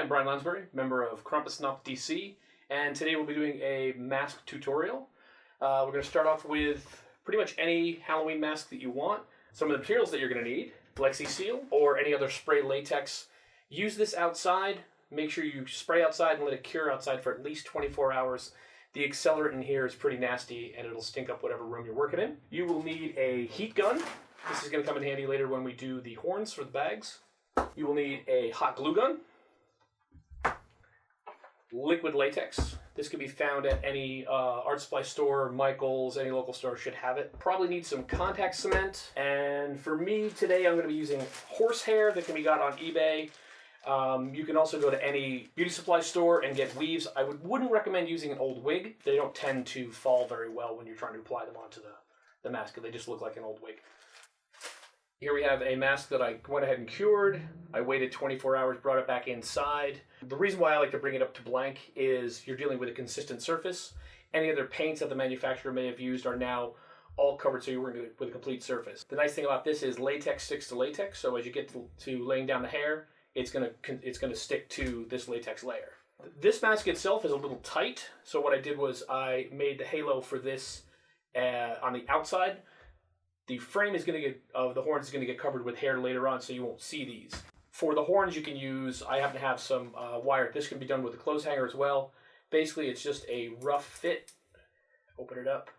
I'm Brian Lounsbury, member of Krampusnacht DC, and today we'll be doing a mask tutorial. We're going to start off with pretty much any Halloween mask that you want. Some of the materials that you're going to need: Flexi Seal or any other spray latex. Use this outside. Make sure you spray outside and let it cure outside for at least 24 hours. The accelerant in here is pretty nasty and it'll stink up whatever room you're working in. You will need a heat gun. This is going to come in handy later when we do the horns for the bags. You will need a hot glue gun. Liquid latex. This can be found at any art supply store, Michael's, any local store should have it. Probably need some contact cement. And for me today, I'm going to be using horsehair that can be got on eBay. You can also go to any beauty supply store and get weaves. I wouldn't recommend using an old wig. They don't tend to fall very well when you're trying to apply them onto the mask. They just look like an old wig. Here we have a mask that I went ahead and cured. I waited 24 hours, brought it back inside. The reason why I like to bring it up to blank is you're dealing with a consistent surface. Any other paints that the manufacturer may have used are now all covered, so you're working with a complete surface. The nice thing about this is latex sticks to latex, so as you get to laying down the hair, it's gonna stick to this latex layer. This mask itself is a little tight, so what I did was I made the halo for this on the outside. The frame is going to get, the horns is going to get covered with hair later on, so you won't see these. For the horns, you can use, I happen to have some wire. This can be done with a clothes hanger as well. Basically, it's just a rough fit. Open it up.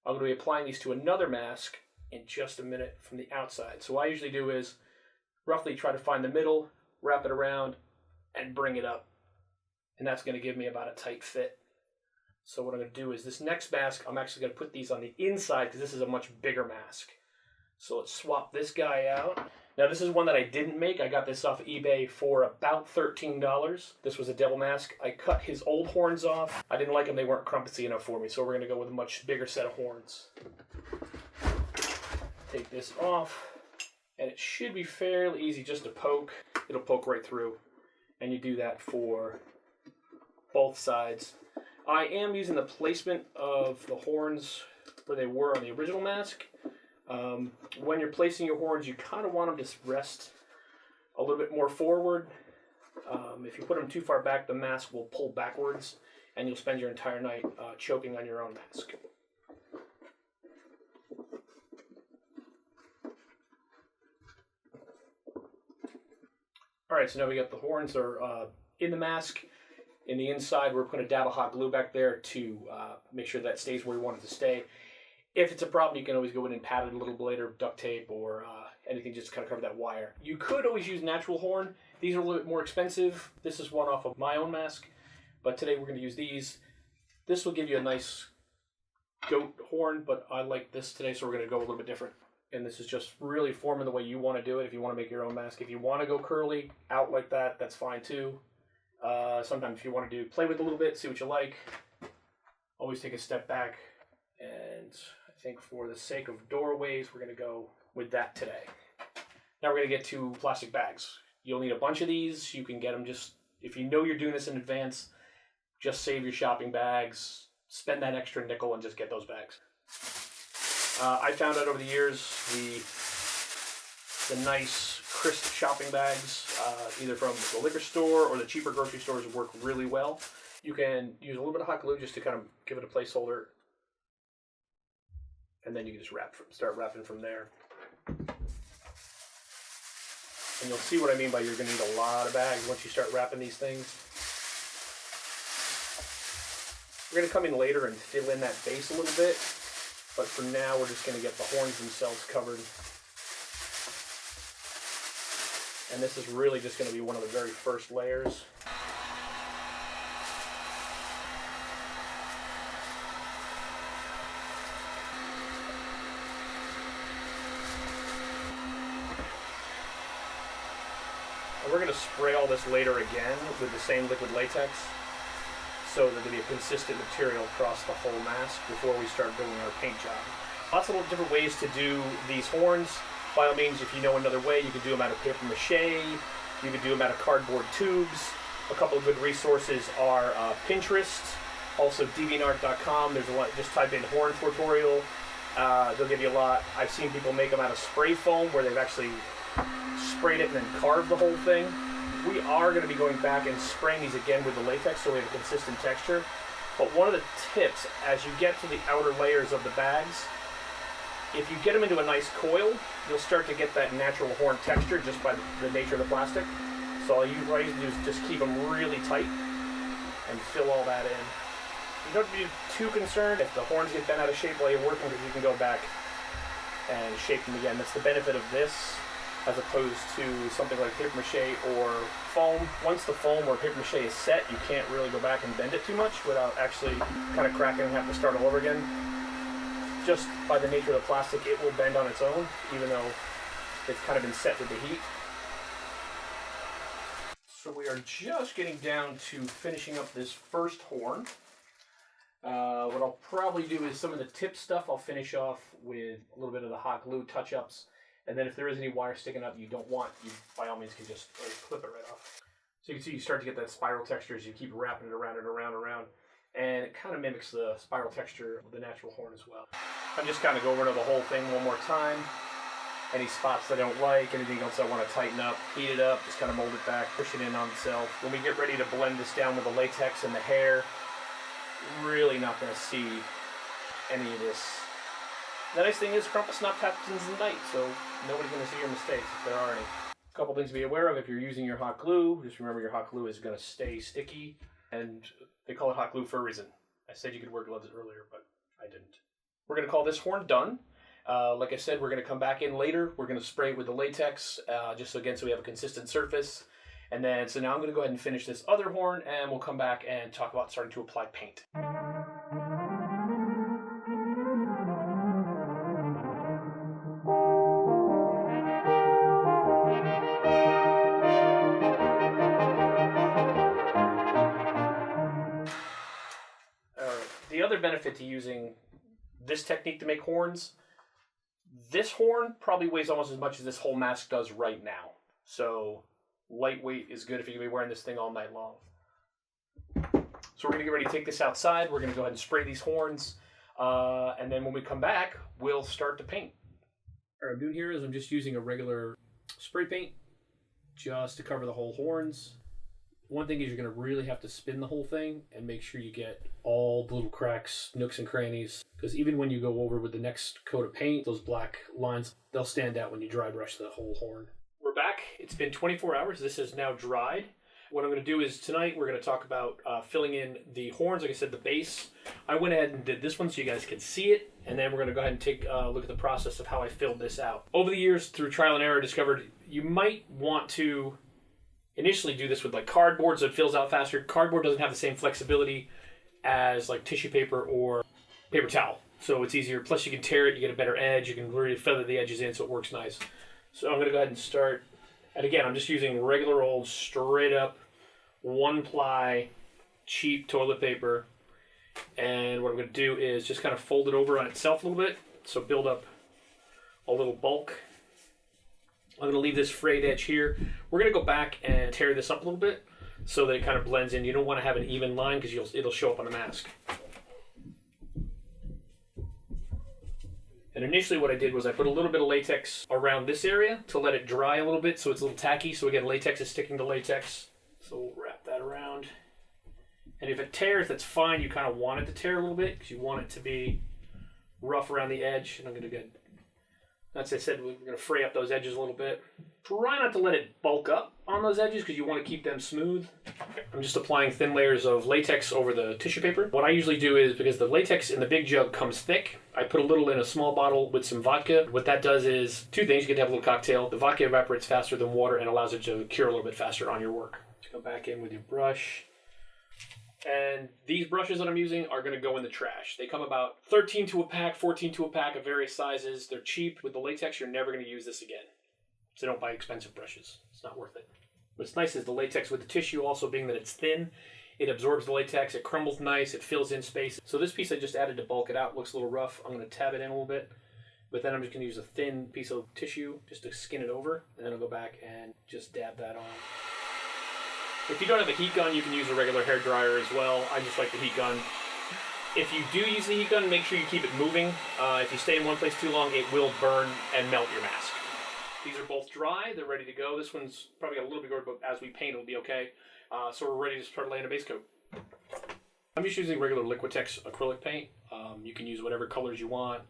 I'm going to be applying these to another mask in just a minute from the outside. So what I usually do is roughly try to find the middle, wrap it around, and bring it up. And that's going to give me about a tight fit. So what I'm going to do is this next mask, I'm actually going to put these on the inside because this is a much bigger mask. So let's swap this guy out. Now this is one that I didn't make. I got this off of eBay for about $13. This was a devil mask. I cut his old horns off. I didn't like them. They weren't Krampusy enough for me. So we're going to go with a much bigger set of horns. Take this off. And it should be fairly easy just to poke. It'll poke right through. And you do that for both sides. I am using the placement of the horns where they were on the original mask. When you're placing your horns, you kind of want them to rest a little bit more forward. If you put them too far back, the mask will pull backwards, and you'll spend your entire night choking on your own mask. All right, so now we got the horns are in the mask. In the inside, we're going to dab a hot glue back there to make sure that stays where we want it to stay. If it's a problem, you can always go in and pat it a little bit later, duct tape or anything just to kind of cover that wire. You could always use natural horn. These are a little bit more expensive. This is one off of my own mask, but today we're going to use these. This will give you a nice goat horn, but I like this today, so we're going to go a little bit different. And this is just really forming the way you want to do it if you want to make your own mask. If you want to go curly out like that, that's fine too. Sometimes if you want to play with it a little bit, see what you like, always take a step back. And I think for the sake of doorways, we're going to go with that today. Now we're going to get to plastic bags. You'll need a bunch of these. You can get them just, if you know you're doing this in advance, just save your shopping bags, spend that extra nickel and just get those bags. I found out over the years the nice crisp shopping bags, either from the liquor store or the cheaper grocery stores, work really well. You can use a little bit of hot glue just to kind of give it a placeholder, and then you can just start wrapping from there. And you'll see what I mean by you're going to need a lot of bags once you start wrapping these things. We're going to come in later and fill in that base a little bit, but for now we're just going to get the horns themselves covered. And this is really just going to be one of the very first layers. And we're going to spray all this later again with the same liquid latex so that there'll be a consistent material across the whole mask before we start doing our paint job. Lots of different ways to do these horns. By all means, if you know another way, you can do them out of paper mache, you can do them out of cardboard tubes. A couple of good resources are Pinterest, also DeviantArt.com. There's a lot, just type in horn tutorial. They'll give you a lot. I've seen people make them out of spray foam where they've actually sprayed it and then carved the whole thing. We are going to be going back and spraying these again with the latex so we have a consistent texture. But one of the tips, as you get to the outer layers of the bags, if you get them into a nice coil, you'll start to get that natural horn texture just by the nature of the plastic. So all you do is just keep them really tight and fill all that in. You don't be too concerned if the horns get bent out of shape while you're working, because you can go back and shape them again. That's the benefit of this, as opposed to something like paper mache or foam. Once the foam or paper mache is set, you can't really go back and bend it too much without actually kind of cracking and having to start all over again. Just by the nature of the plastic, it will bend on its own, even though it's kind of been set with the heat. So we are just getting down to finishing up this first horn. What I'll probably do is some of the tip stuff I'll finish off with a little bit of the hot glue touch-ups. And then if there is any wire sticking up you don't want, you by all means can just clip it right off. So you can see you start to get that spiral texture as you keep wrapping it around and around and around. And it kind of mimics the spiral texture of the natural horn as well. I'm just kind of go over the whole thing one more time. Any spots I don't like, anything else I want to tighten up, heat it up, just kind of mold it back, push it in on itself. When we get ready to blend this down with the latex and the hair, really not going to see any of this. The nice thing is Krampusnacht happens at night, so nobody's going to see your mistakes if there are any. A couple things to be aware of if you're using your hot glue. Just remember your hot glue is going to stay sticky, and they call it hot glue for a reason. I said you could wear gloves earlier, but I didn't. We're going to call this horn done. Like I said, we're going to come back in later. We're going to spray it with the latex, just so we have a consistent surface. And then, so now I'm going to go ahead and finish this other horn, and we'll come back and talk about starting to apply paint. The other benefit to using this technique to make horns, this horn probably weighs almost as much as this whole mask does right now. So lightweight is good if you're going to be wearing this thing all night long. So we're going to get ready to take this outside. We're going to go ahead and spray these horns. And then when we come back, we'll start to paint. What I'm doing here is I'm just using a regular spray paint just to cover the whole horns. One thing is you're going to really have to spin the whole thing and make sure you get all the little cracks, nooks and crannies. Because even when you go over with the next coat of paint, those black lines, they'll stand out when you dry brush the whole horn. We're back. It's been 24 hours. This is now dried. What I'm going to do is tonight we're going to talk about filling in the horns. Like I said, the base. I went ahead and did this one so you guys can see it. And then we're going to go ahead and take a look at the process of how I filled this out. Over the years, through trial and error, I discovered you might want to initially do this with like cardboard so it fills out faster. Cardboard doesn't have the same flexibility as like tissue paper or paper towel. So it's easier. Plus you can tear it, you get a better edge, you can really feather the edges in so it works nice. So I'm going to go ahead and start. And again, I'm just using regular old straight up one ply cheap toilet paper. And what I'm going to do is just kind of fold it over on itself a little bit. So build up a little bulk. I'm going to leave this frayed edge here. We're going to go back and tear this up a little bit so that it kind of blends in. You don't want to have an even line because it'll show up on the mask. And initially what I did was I put a little bit of latex around this area to let it dry a little bit so it's a little tacky. So again, latex is sticking to latex. So we'll wrap that around. And if it tears, that's fine. You kind of want it to tear a little bit because you want it to be rough around the edge. And I'm going to get, as I said, we're going to fray up those edges a little bit. Try not to let it bulk up on those edges because you want to keep them smooth. I'm just applying thin layers of latex over the tissue paper. What I usually do is, because the latex in the big jug comes thick, I put a little in a small bottle with some vodka. What that does is two things. You get to have a little cocktail. The vodka evaporates faster than water and allows it to cure a little bit faster on your work. So go back in with your brush. And these brushes that I'm using are going to go in the trash. They come about 13 to a pack, 14 to a pack of various sizes. They're cheap. With the latex, you're never going to use this again. So don't buy expensive brushes. It's not worth it. What's nice is the latex with the tissue also being that it's thin. It absorbs the latex. It crumbles nice. It fills in space. So this piece I just added to bulk it out. Looks a little rough. I'm going to tab it in a little bit. But then I'm just going to use a thin piece of tissue just to skin it over. And then I'll go back and just dab that on. If you don't have a heat gun, you can use a regular hair dryer as well. I just like the heat gun. If you do use the heat gun, make sure you keep it moving. If you stay in one place too long, it will burn and melt your mask. These are both dry. They're ready to go. This one's probably got a little bit more, but as we paint, it'll be okay. So we're ready to start laying a base coat. I'm just using regular Liquitex acrylic paint. You can use whatever colors you want.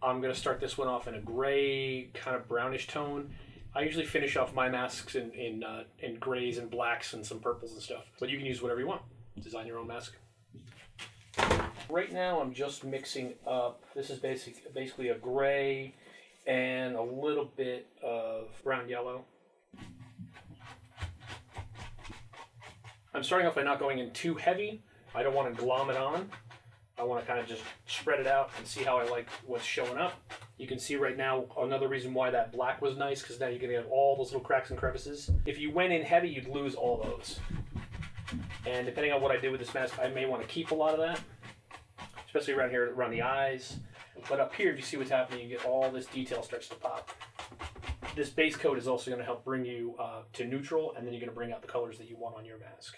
I'm going to start this one off in a gray, kind of brownish tone. I usually finish off my masks in grays and blacks and some purples and stuff. But you can use whatever you want. Design your own mask. Right now I'm just mixing up, this is basically a gray and a little bit of brown yellow. I'm starting off by not going in too heavy. I don't want to glom it on. I want to kind of just spread it out and see how I like what's showing up. You can see right now another reason why that black was nice, because now you're going to have all those little cracks and crevices. If you went in heavy, you'd lose all those. And depending on what I do with this mask, I may want to keep a lot of that, especially around here, around the eyes. But up here, if you see what's happening, you get all this detail starts to pop. This base coat is also going to help bring you to neutral, and then you're going to bring out the colors that you want on your mask.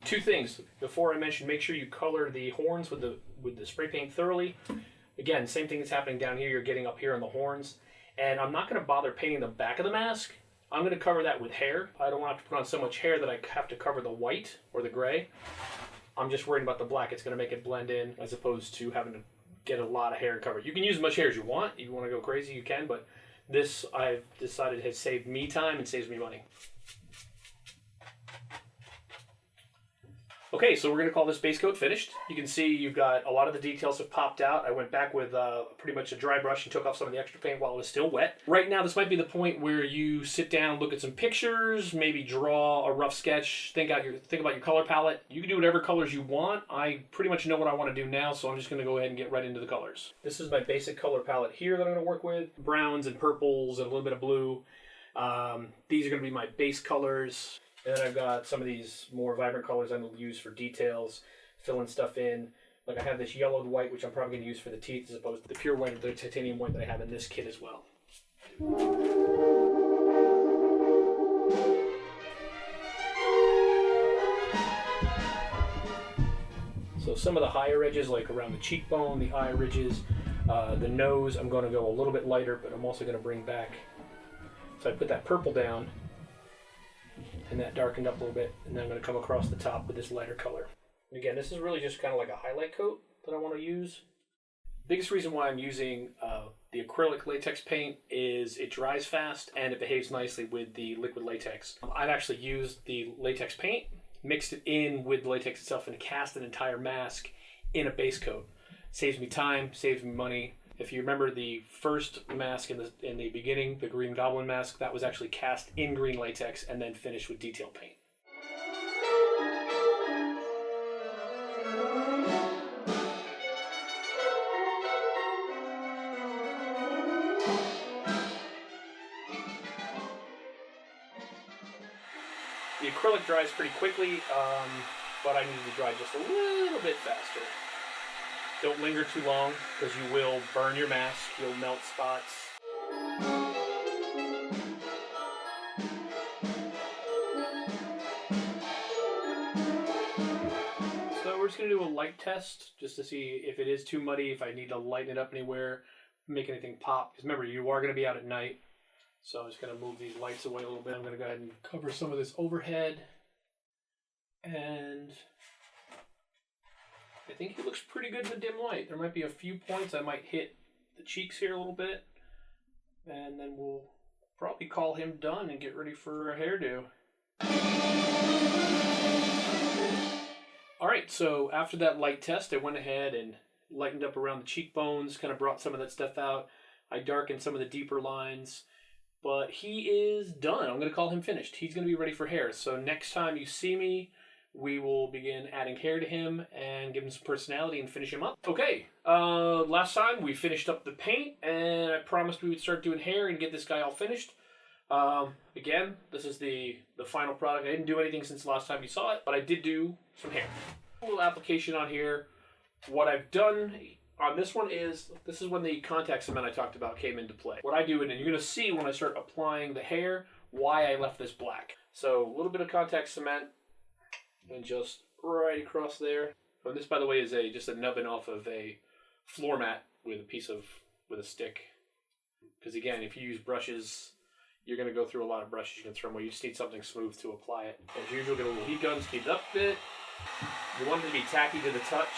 Two things. Before I mentioned, make sure you color the horns with the spray paint thoroughly. Again, same thing that's happening down here, you're getting up here on the horns. And I'm not going to bother painting the back of the mask. I'm going to cover that with hair. I don't want to have to put on so much hair that I have to cover the white or the gray. I'm just worried about the black. It's going to make it blend in as opposed to having to get a lot of hair covered. You can use as much hair as you want. If you want to go crazy, you can, but this I've decided has saved me time and saves me money. Okay, so we're going to call this base coat finished. You can see you've got a lot of the details have popped out. I went back with pretty much a dry brush and took off some of the extra paint while it was still wet. Right now, this might be the point where you sit down, look at some pictures, maybe draw a rough sketch, think about your color palette. You can do whatever colors you want. I pretty much know what I want to do now, so I'm just going to go ahead and get right into the colors. This is my basic color palette here that I'm going to work with. Browns and purples and a little bit of blue. These are going to be my base colors. And then I've got some of these more vibrant colors I'm going to use for details, filling stuff in. Like I have this yellowed white, which I'm probably going to use for the teeth as opposed to the pure white or the titanium white that I have in this kit as well. So some of the higher edges, like around the cheekbone, the eye ridges, the nose, I'm going to go a little bit lighter, but I'm also going to bring back. So I put that purple down. And that darkened up a little bit, and then I'm going to come across the top with this lighter color. And again, this is really just kind of like a highlight coat that I want to use. Biggest reason why I'm using the acrylic latex paint is it dries fast and it behaves nicely with the liquid latex. I've actually used the latex paint, mixed it in with the latex itself, and cast an entire mask in a base coat. Saves me time, saves me money. If you remember the first mask in the beginning, the Green Goblin mask, that was actually cast in green latex and then finished with detail paint. The acrylic dries pretty quickly, but I need to dry just a little bit faster. Don't linger too long, because you will burn your mask, you'll melt spots. So we're just going to do a light test, just to see if it is too muddy, if I need to lighten it up anywhere, make anything pop. Because remember, you are going to be out at night, so I'm just going to move these lights away a little bit. I'm going to go ahead and cover some of this overhead, and I think he looks pretty good in the dim light. There might be a few points I might hit the cheeks here a little bit. And then we'll probably call him done and get ready for a hairdo. Alright, so after that light test, I went ahead and lightened up around the cheekbones, kind of brought some of that stuff out. I darkened some of the deeper lines. But he is done. I'm going to call him finished. He's going to be ready for hair. So next time you see me, we will begin adding hair to him and give him some personality and finish him up. Okay, last time we finished up the paint and I promised we would start doing hair and get this guy all finished. Again, this is the final product. I didn't do anything since the last time you saw it, but I did do some hair. A little application on here. What I've done on this one is, this is when the contact cement I talked about came into play. What I do, and you're going to see when I start applying the hair, why I left this black. So a little bit of contact cement, and just right across there. And this, by the way, is just a nubbin off of a floor mat with a stick. Because again, if you use brushes, you're going to go through a lot of brushes. You can throw them away. You just need something smooth to apply it. As usual, get a little heat gun, speed it up a bit. You want it to be tacky to the touch.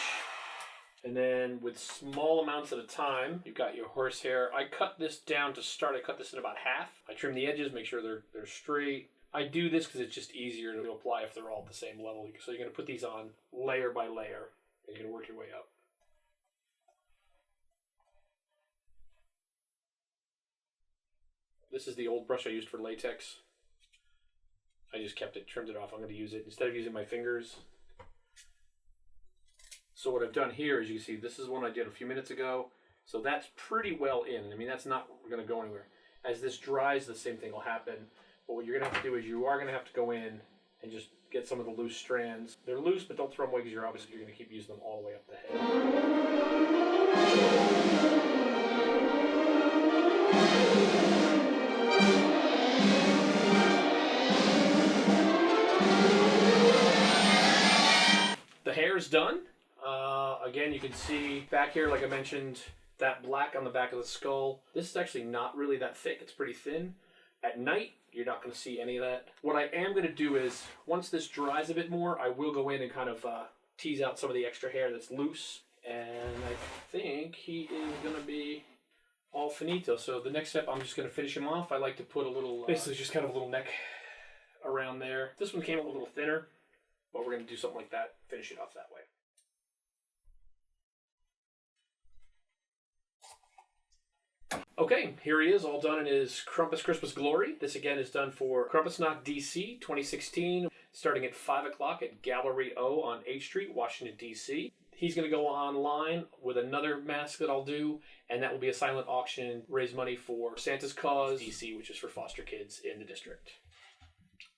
And then with small amounts at a time, you've got your horsehair. I cut this down to start. I cut this in about half. I trim the edges, make sure they're straight. I do this because it's just easier to apply if they're all at the same level. So you're going to put these on layer by layer, and you're going to work your way up. This is the old brush I used for latex. I just kept it, trimmed it off. I'm going to use it instead of using my fingers. So what I've done here is, you can see, this is one I did a few minutes ago. So that's pretty well in. I mean, that's not going to go anywhere. As this dries, the same thing will happen. But what you're going to have to do is you are going to have to go in and just get some of the loose strands. They're loose, but don't throw them away because you're obviously going to keep using them all the way up the head. The hair is done. Again, you can see back here, like I mentioned, that black on the back of the skull. This is actually not really that thick. It's pretty thin. At night, you're not going to see any of that. What I am going to do is, once this dries a bit more, I will go in and kind of tease out some of the extra hair that's loose. And I think he is going to be all finito. So the next step, I'm just going to finish him off. I like to put a little, basically just kind of a little neck around there. This one came a little thinner, but we're going to do something like that, finish it off that way. Okay, here he is, all done in his Krampus Christmas glory. This again is done for Krampusnacht DC 2016, starting at 5 o'clock at Gallery O on H Street, Washington, DC. He's going to go online with another mask that I'll do, and that will be a silent auction, raise money for Santa's Cause DC, which is for foster kids in the district.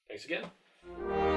Thanks again.